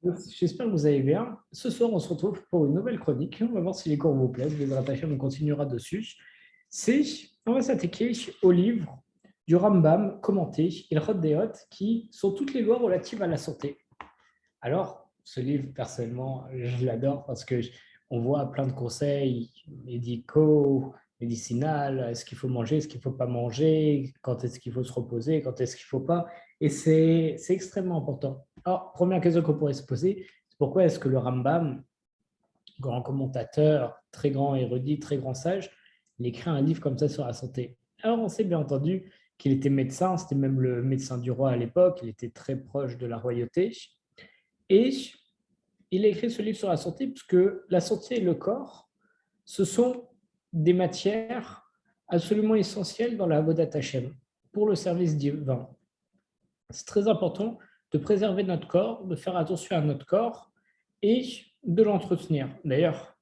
J'espère que vous allez bien. Ce soir, on se retrouve pour une nouvelle chronique. On va voir si les cours vous plaisent. Les Hashem, on continuera dessus. On va s'attaquer au livre du Rambam commenté, Ilchot Deot, qui sont toutes les lois relatives à la santé. Alors, ce livre, personnellement, je l'adore parce que on voit plein de conseils médicaux, médicinaux, est-ce qu'il faut manger, est-ce qu'il ne faut pas manger, quand est-ce qu'il faut se reposer, quand est-ce qu'il ne faut pas. Et c'est extrêmement important. Alors, première question qu'on pourrait se poser, c'est pourquoi est-ce que le Rambam, grand commentateur, très grand érudit, très grand sage, il écrit un livre comme ça sur la santé? Alors, on sait bien entendu qu'il était médecin, c'était même le médecin du roi à l'époque, il était très proche de la royauté. Et il a écrit ce livre sur la santé puisque la santé et le corps, ce sont des matières absolument essentielles dans la Avodat Hashem, pour le service divin. C'est très important de préserver notre corps, de faire attention à notre corps et de l'entretenir. D'ailleurs,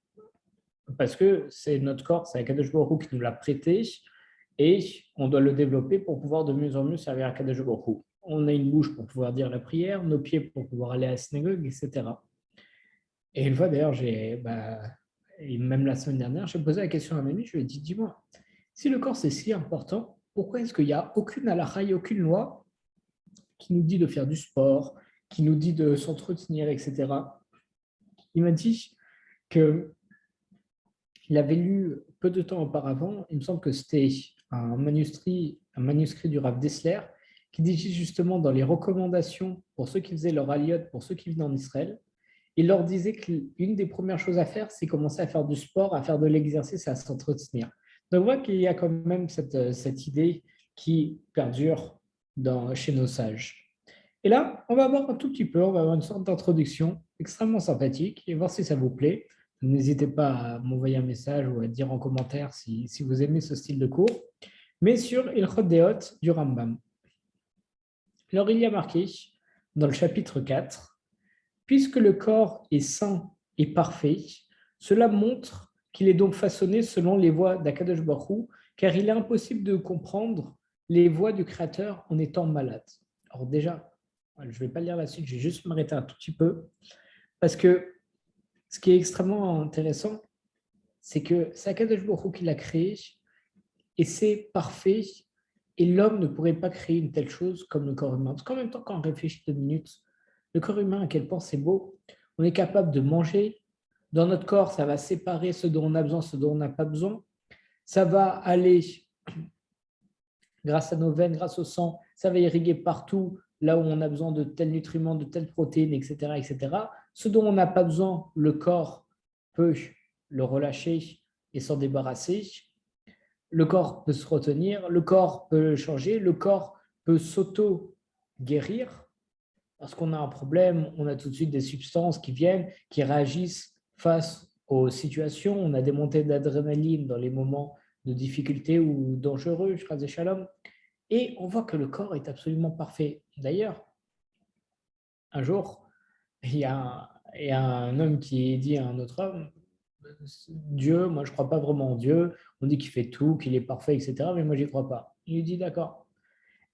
parce que c'est notre corps, c'est Akadosh Baruch Hu qui nous l'a prêté et on doit le développer pour pouvoir de mieux en mieux servir Akadosh Baruch Hu. On a une bouche pour pouvoir dire la prière, nos pieds pour pouvoir aller à la synagogue, etc. Et une fois, d'ailleurs, et même la semaine dernière, j'ai posé la question à un ami, je lui ai dit, dis-moi, si le corps c'est si important, pourquoi est-ce qu'il n'y a aucune halakha, aucune loi qui nous dit de faire du sport, qui nous dit de s'entretenir, etc. Il m'a dit qu'il avait lu peu de temps auparavant, il me semble que c'était un manuscrit du Rav Dessler, qui dit justement dans les recommandations pour ceux qui faisaient leur aliyot, pour ceux qui venaient en Israël, il leur disait qu'une des premières choses à faire, c'est commencer à faire du sport, à faire de l'exercice, à s'entretenir. Donc, on voit qu'il y a quand même cette idée qui perdure chez nos sages. Et là, on va voir un tout petit peu, on va avoir une sorte d'introduction extrêmement sympathique et voir si ça vous plaît. N'hésitez pas à m'envoyer un message ou à dire en commentaire si vous aimez ce style de cours. Mais sur Ilchot Deot du Rambam. Alors, il y a marqué dans le chapitre 4, puisque le corps est sain et parfait, cela montre qu'il est donc façonné selon les voies d'Akadosh Baruch Hu, car il est impossible de comprendre les voies du Créateur en étant malade. Alors déjà, je ne vais pas lire la suite, je vais juste m'arrêter un tout petit peu, parce que ce qui est extrêmement intéressant, c'est que c'est Akadosh Baruch Hu qui l'a créé, et c'est parfait, et l'homme ne pourrait pas créer une telle chose comme le corps humain. Parce qu'en même temps, quand on réfléchit 2 minutes, le corps humain, à quel point c'est beau, on est capable de manger. Dans notre corps, ça va séparer ce dont on a besoin, ce dont on n'a pas besoin. Ça va aller, grâce à nos veines, grâce au sang, ça va irriguer partout, là où on a besoin de tels nutriments, de telles protéines, etc. etc. Ce dont on n'a pas besoin, le corps peut le relâcher et s'en débarrasser. Le corps peut se retenir, le corps peut changer, le corps peut s'auto-guérir. Parce qu'on a un problème, on a tout de suite des substances qui viennent, qui réagissent face aux situations. On a des montées d'adrénaline dans les moments de difficulté ou dangereux, je des shalom. Et on voit que le corps est absolument parfait. D'ailleurs, un jour, il y a un homme qui dit à un autre homme, Dieu, moi je ne crois pas vraiment en Dieu, on dit qu'il fait tout, qu'il est parfait, etc. Mais moi je n'y crois pas. Il lui dit, d'accord,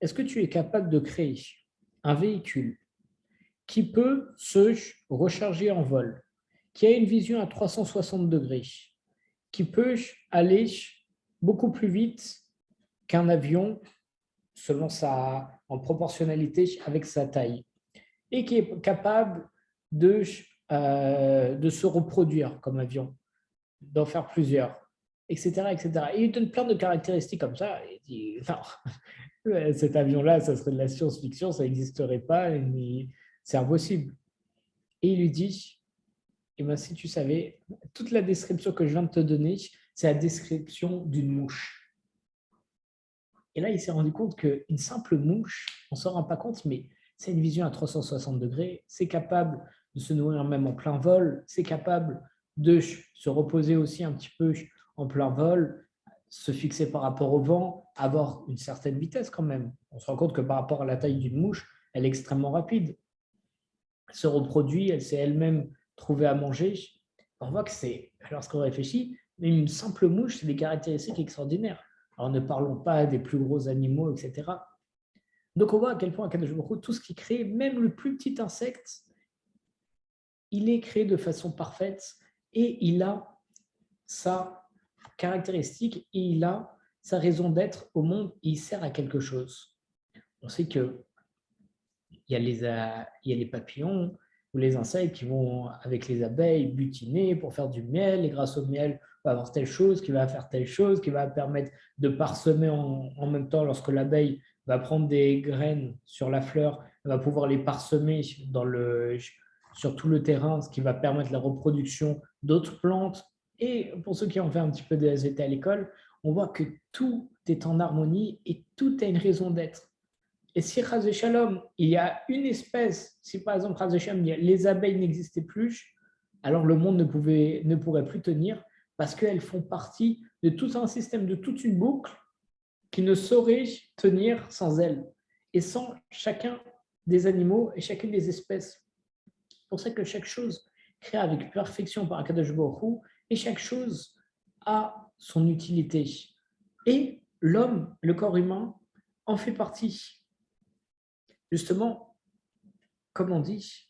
est-ce que tu es capable de créer un véhicule qui peut se recharger en vol, qui a une vision à 360 degrés, qui peut aller beaucoup plus vite qu'un avion en proportionnalité avec sa taille, et qui est capable de se reproduire comme avion, d'en faire plusieurs, etc., etc. Et il donne plein de caractéristiques comme ça. Et il dit, non, cet avion-là, ça serait de la science-fiction, ça n'existerait pas, c'est impossible. Et il lui dit, eh ben, si tu savais, toute la description que je viens de te donner, c'est la description d'une mouche. Et là, il s'est rendu compte qu'une simple mouche, on ne s'en rend pas compte, mais c'est une vision à 360 degrés, c'est capable de se nourrir même en plein vol, c'est capable de se reposer aussi un petit peu en plein vol, se fixer par rapport au vent, avoir une certaine vitesse quand même. On se rend compte que par rapport à la taille d'une mouche, elle est extrêmement rapide. Elle se reproduit, elle s'est elle-même trouvée à manger. On voit que c'est, lorsqu'on réfléchit, une simple mouche, c'est des caractéristiques extraordinaires. Alors ne parlons pas des plus gros animaux, etc. Donc on voit à quel point, tout ce qui crée, même le plus petit insecte, il est créé de façon parfaite et il a sa caractéristique et il a sa raison d'être au monde et il sert à quelque chose. On sait que il y a les papillons ou les insectes qui vont avec les abeilles butiner pour faire du miel et grâce au miel, on va avoir telle chose qui va faire telle chose qui va permettre de parsemer en même temps lorsque l'abeille va prendre des graines sur la fleur, elle va pouvoir les parsemer sur tout le terrain, ce qui va permettre la reproduction d'autres plantes. Et pour ceux qui ont fait un petit peu de SVT à l'école, on voit que tout est en harmonie et tout a une raison d'être. Et si Chaz Shalom, il y a une espèce, si par exemple Chaz Shalom, les abeilles n'existaient plus, alors le monde ne pourrait plus tenir parce qu'elles font partie de tout un système, de toute une boucle qui ne saurait tenir sans elles et sans chacun des animaux et chacune des espèces. C'est pour ça que chaque chose créée avec perfection par Akadosh Baruch Hu et chaque chose a son utilité. Et l'homme, le corps humain, en fait partie. Justement, comme on dit,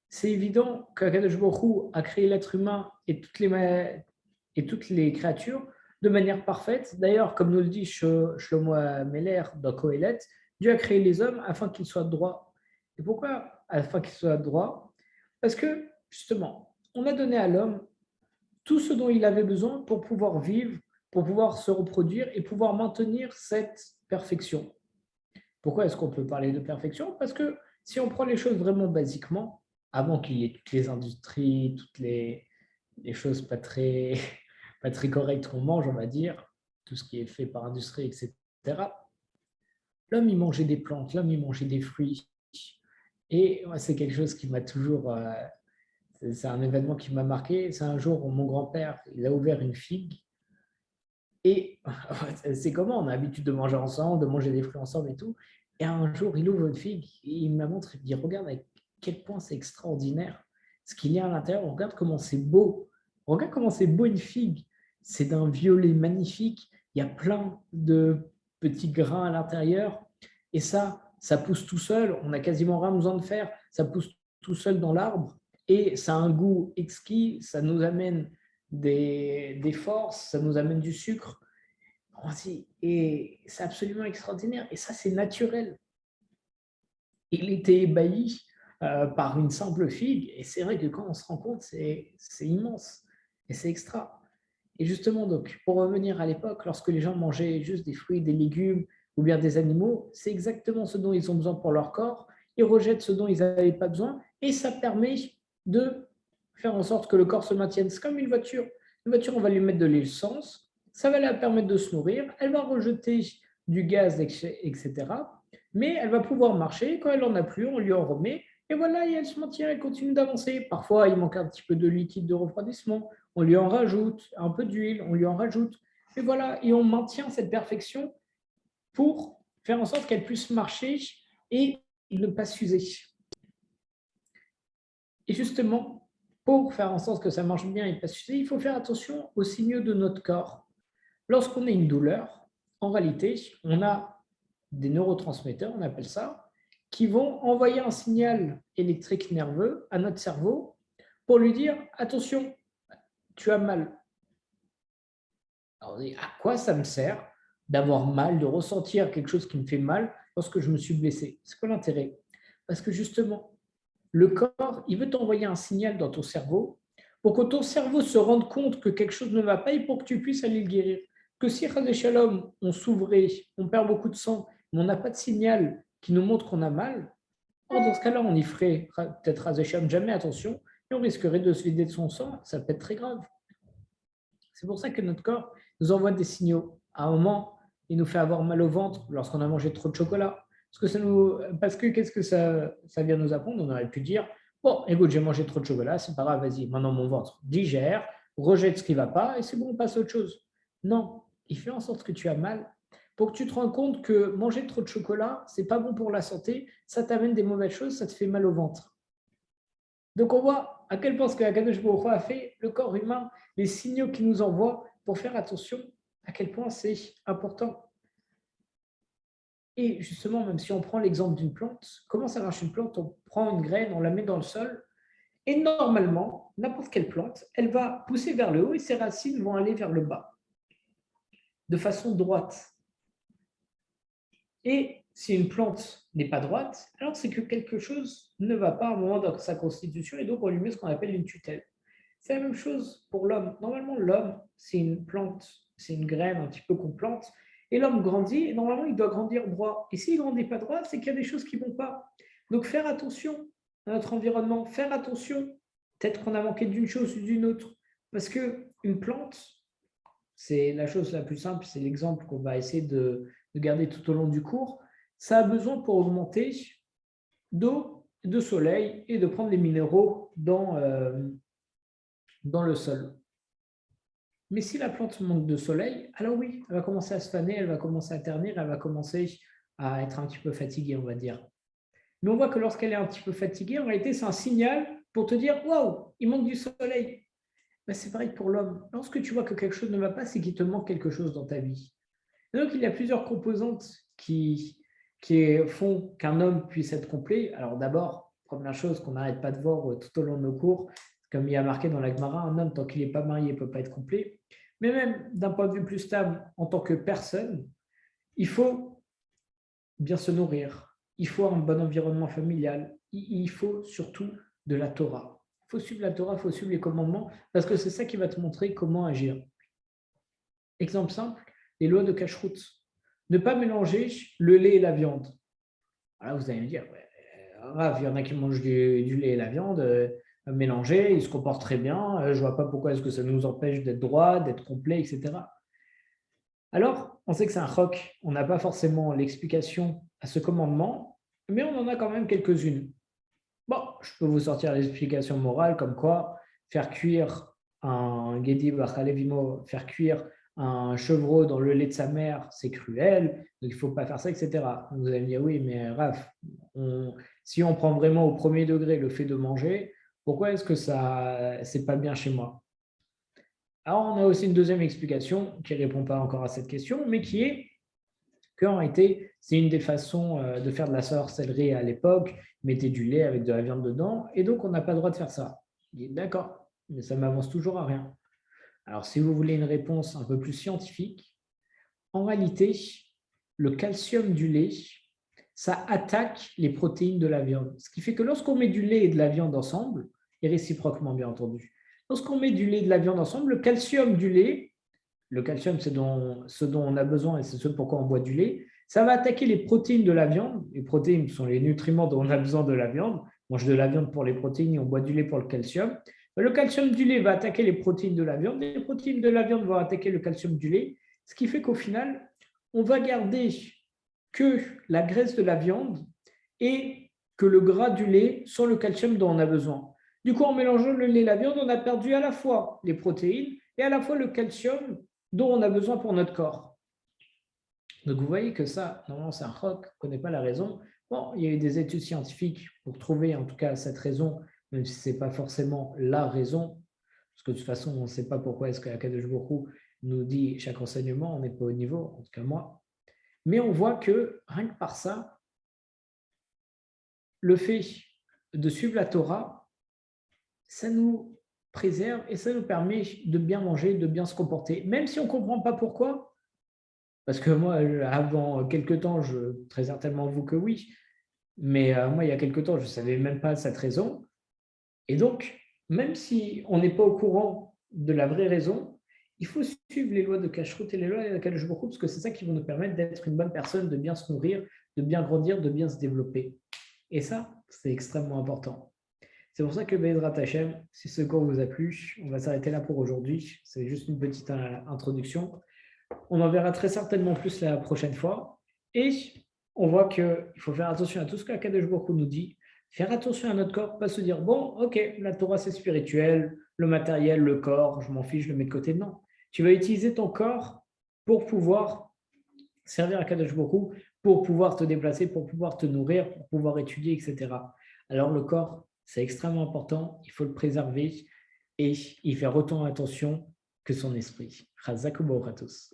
c'est évident qu'Akadosh Baruch Hu a créé l'être humain et toutes les créatures de manière parfaite. D'ailleurs, comme nous le dit Shlomo Meller dans Kohelet, Dieu a créé les hommes afin qu'ils soient droits. Et pourquoi afin qu'ils soient droits? Parce que, justement, on a donné à l'homme tout ce dont il avait besoin pour pouvoir vivre, pour pouvoir se reproduire et pouvoir maintenir cette perfection. Pourquoi est-ce qu'on peut parler de perfection? Parce que si on prend les choses vraiment basiquement, avant qu'il y ait toutes les industries, toutes les choses pas très correctes qu'on mange, on va dire, tout ce qui est fait par industrie, etc., l'homme, il mangeait des plantes, l'homme, il mangeait des fruits. Et moi, c'est quelque chose qui m'a toujours... c'est un événement qui m'a marqué. C'est un jour où mon grand-père, il a ouvert une figue. Et c'est comment on a l'habitude de manger ensemble, de manger des fruits ensemble et tout. Et un jour, il ouvre une figue et il me la montre. Il me dit, regarde à quel point c'est extraordinaire ce qu'il y a à l'intérieur. Regarde comment c'est beau. Regarde comment c'est beau une figue. C'est d'un violet magnifique. Il y a plein de petits grains à l'intérieur. Et ça pousse tout seul. On n'a quasiment rien besoin de faire. Ça pousse tout seul dans l'arbre. Et ça a un goût exquis. Ça nous amène des forces, ça nous amène du sucre. Et c'est absolument extraordinaire. Et ça, c'est naturel. Il était ébahi par une simple figue. Et c'est vrai que quand on se rend compte, c'est immense. Et c'est extra. Et justement, donc, pour revenir à l'époque, lorsque les gens mangeaient juste des fruits, des légumes ou bien des animaux, c'est exactement ce dont ils ont besoin pour leur corps. Ils rejettent ce dont ils n'avaient pas besoin. Et ça permet de faire en sorte que le corps se maintienne. C'est comme une voiture. Une voiture, on va lui mettre de l'essence, ça va la permettre de se nourrir, elle va rejeter du gaz, etc. Mais elle va pouvoir marcher. Quand elle n'en a plus, on lui en remet. Et voilà, et elle se maintient, elle continue d'avancer. Parfois, il manque un petit peu de liquide de refroidissement. On lui en rajoute un peu d'huile, on lui en rajoute. Et voilà, et on maintient cette perfection pour faire en sorte qu'elle puisse marcher et ne pas s'user. Et justement, pour faire en sorte que ça marche bien et pas s'user, il faut faire attention aux signaux de notre corps. Lorsqu'on a une douleur, en réalité, on a des neurotransmetteurs, on appelle ça, qui vont envoyer un signal électrique nerveux à notre cerveau pour lui dire attention, tu as mal. Alors, à quoi ça me sert d'avoir mal, de ressentir quelque chose qui me fait mal lorsque je me suis blessé? C'est quoi l'intérêt? Parce que justement, le corps, il veut t'envoyer un signal dans ton cerveau pour que ton cerveau se rende compte que quelque chose ne va pas et pour que tu puisses aller le guérir. Que si, Chas Shalom, on s'ouvrait, on perd beaucoup de sang, mais on n'a pas de signal qui nous montre qu'on a mal, dans ce cas-là, on y ferait peut-être Chas Shalom jamais attention et on risquerait de se vider de son sang, ça peut être très grave. C'est pour ça que notre corps nous envoie des signaux. À un moment, il nous fait avoir mal au ventre lorsqu'on a mangé trop de chocolat. Parce que qu'est-ce que ça vient nous apprendre? On aurait pu dire, bon, écoute, j'ai mangé trop de chocolat, c'est pas grave, vas-y, maintenant mon ventre digère, rejette ce qui ne va pas, et c'est bon, on passe à autre chose. Non, il fait en sorte que tu as mal pour que tu te rends compte que manger trop de chocolat, c'est pas bon pour la santé, ça t'amène des mauvaises choses, ça te fait mal au ventre. Donc on voit à quel point ce que Akadosh Baruch Hu a fait, le corps humain, les signaux qu'il nous envoie pour faire attention à quel point c'est important. Et justement, même si on prend l'exemple d'une plante, comment ça marche une plante? On prend une graine, on la met dans le sol, Et normalement, n'importe quelle plante, elle va pousser vers le haut et ses racines vont aller vers le bas, de façon droite. Et si une plante n'est pas droite, alors c'est que quelque chose ne va pas à un moment dans sa constitution et donc on lui met ce qu'on appelle une tutelle. C'est la même chose pour l'homme. Normalement, l'homme, c'est une plante, c'est une graine un petit peu qu'on plante et l'homme grandit et normalement, il doit grandir droit. Et s'il ne grandit pas droit, c'est qu'il y a des choses qui ne vont pas. Donc, faire attention à notre environnement, faire attention, peut-être qu'on a manqué d'une chose ou d'une autre. Parce qu'une plante, c'est la chose la plus simple, c'est l'exemple qu'on va essayer de garder tout au long du cours. Ça a besoin pour augmenter d'eau, de soleil et de prendre les minéraux dans le sol. Mais si la plante manque de soleil, alors oui, elle va commencer à se faner, elle va commencer à ternir, elle va commencer à être un petit peu fatiguée, on va dire. Mais on voit que lorsqu'elle est un petit peu fatiguée, en réalité, c'est un signal pour te dire « Waouh, il manque du soleil ». Ben, c'est pareil pour l'homme. Lorsque tu vois que quelque chose ne va pas, c'est qu'il te manque quelque chose dans ta vie. Et donc, il y a plusieurs composantes qui font qu'un homme puisse être complet. Alors d'abord, première chose qu'on n'arrête pas de voir tout au long de nos cours, comme il y a marqué dans la Gemara, un homme, tant qu'il n'est pas marié, ne peut pas être complet. Mais même d'un point de vue plus stable, en tant que personne, il faut bien se nourrir. Il faut un bon environnement familial. Il faut surtout de la Torah. Il faut suivre la Torah, il faut suivre les commandements, parce que c'est ça qui va te montrer comment agir. Exemple simple, les lois de cacheroute. Ne pas mélanger le lait et la viande. Alors vous allez me dire, il y en a qui mangent du lait et la viande, mélangés, ils se comportent très bien, je ne vois pas pourquoi est-ce que ça nous empêche d'être droit, d'être complet, etc. Alors, on sait que c'est un choc, on n'a pas forcément l'explication à ce commandement, mais on en a quand même quelques-unes. Bon, je peux vous sortir l'explication morale comme quoi faire cuire un Gedi Bachalevimo, faire cuire un chevreau dans le lait de sa mère, c'est cruel, donc il ne faut pas faire ça, etc. Vous allez me dire, oui, mais Raph, si on prend vraiment au premier degré le fait de manger, pourquoi est-ce que ça, c'est pas bien chez moi? Alors, on a aussi une deuxième explication qui ne répond pas encore à cette question, mais qui est qu'en réalité, c'est une des façons de faire de la sorcellerie à l'époque, mettez du lait avec de la viande dedans, et donc on n'a pas le droit de faire ça. D'accord, mais ça m'avance toujours à rien. Alors, si vous voulez une réponse un peu plus scientifique, en réalité, le calcium du lait, ça attaque les protéines de la viande. Ce qui fait que lorsqu'on met du lait et de la viande ensemble, et réciproquement bien entendu, lorsqu'on met du lait et de la viande ensemble, le calcium du lait, le calcium c'est ce dont on a besoin et c'est ce pourquoi on boit du lait, ça va attaquer les protéines de la viande. Les protéines sont les nutriments dont on a besoin de la viande. On mange de la viande pour les protéines et on boit du lait pour le calcium. Le calcium du lait va attaquer les protéines de la viande et les protéines de la viande vont attaquer le calcium du lait, ce qui fait qu'au final, on va garder que la graisse de la viande et que le gras du lait sans le calcium dont on a besoin. Du coup, en mélangeant le lait et la viande, on a perdu à la fois les protéines et à la fois le calcium dont on a besoin pour notre corps. Donc, vous voyez que ça, normalement, c'est un roc, on ne connaît pas la raison. Bon, il y a eu des études scientifiques pour trouver en tout cas cette raison, même si ce n'est pas forcément la raison, parce que de toute façon, on ne sait pas pourquoi est-ce que Akadosh Baruch Hu nous dit chaque enseignement, on n'est pas au niveau, en tout cas moi. Mais on voit que rien que par ça, le fait de suivre la Torah, ça nous préserve et ça nous permet de bien manger, de bien se comporter, même si on ne comprend pas pourquoi. Parce que moi, avant quelques temps, très certainement vous que oui, mais moi, il y a quelques temps, je ne savais même pas cette raison. Et donc, même si on n'est pas au courant de la vraie raison, il faut suivre les lois de Kashrut et les lois de Kadosh Baruch Hu, parce que c'est ça qui va nous permettre d'être une bonne personne, de bien se nourrir, de bien grandir, de bien se développer. Et ça, c'est extrêmement important. C'est pour ça que Bezrat Hashem, si ce cours vous a plu, on va s'arrêter là pour aujourd'hui. C'est juste une petite introduction. On en verra très certainement plus la prochaine fois. Et on voit qu'il faut faire attention à tout ce qu'Akadosh Baruch Hu nous dit. Faire attention à notre corps, pas se dire, bon, ok, la Torah c'est spirituel, le matériel, le corps, je m'en fiche, je le mets de côté. Non, tu vas utiliser ton corps pour pouvoir servir à Kadosh Baruch Hu, pour pouvoir te déplacer, pour pouvoir te nourrir, pour pouvoir étudier, etc. Alors le corps, c'est extrêmement important, il faut le préserver et y faire autant attention que son esprit. Chazak u'Baruch à tous.